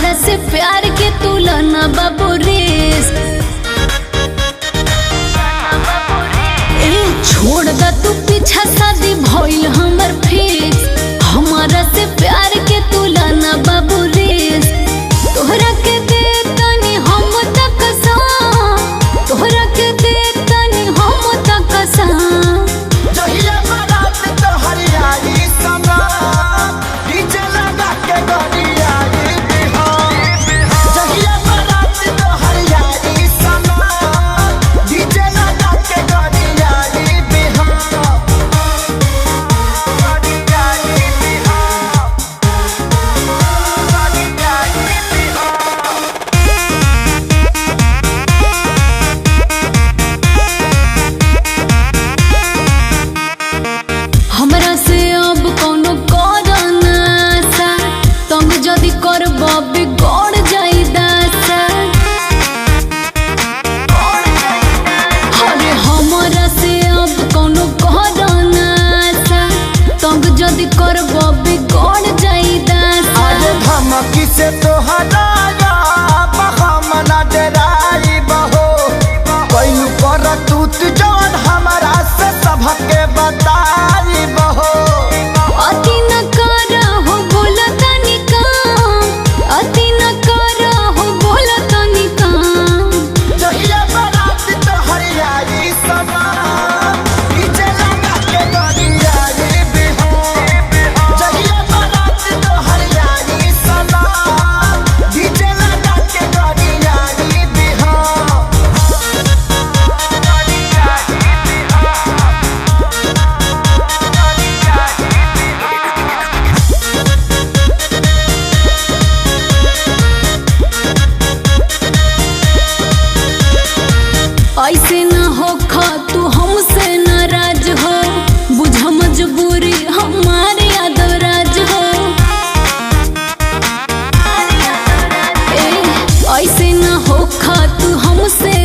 हमारा से प्यार के तुलना बाबू रेस छोड़ दा तू पीछा शादी भइल हमर फेस हमारा से प्यार के तुलना बाबू रेस तोहरा के दे तनी हम तक सा तोहरा के दे तनी हम तक सा जहिया बारात तोहर आई समा डीजे लगा के गरिया जहिया बारात तोहर आई समा डीजे लगा के गरिया हमरा से अब कोनो करना सा तुम जदी करब बिगड़ जाई दासा अरे हमरा से अब कोनो करना सा तुम जदी करब बिगड़ जाई दासा आज धमकी से तोहरा हम ना डराई बहो कैलू कर तूत जौन हमारा से सबके बताई बहो अति न कर हो बोल तनी काम अति न कर हो बोल तनी काम जहिया बारात तोहर आई समा डीजे लगा के गरिया जहिया बारात तोहर आई समा डीजे लगा के गरिया ऐसे न हो खा तू हमसे नाराज हो बुझा मजबूरी हमारे यादव राज हो ऐसे न हो खा तू हमसे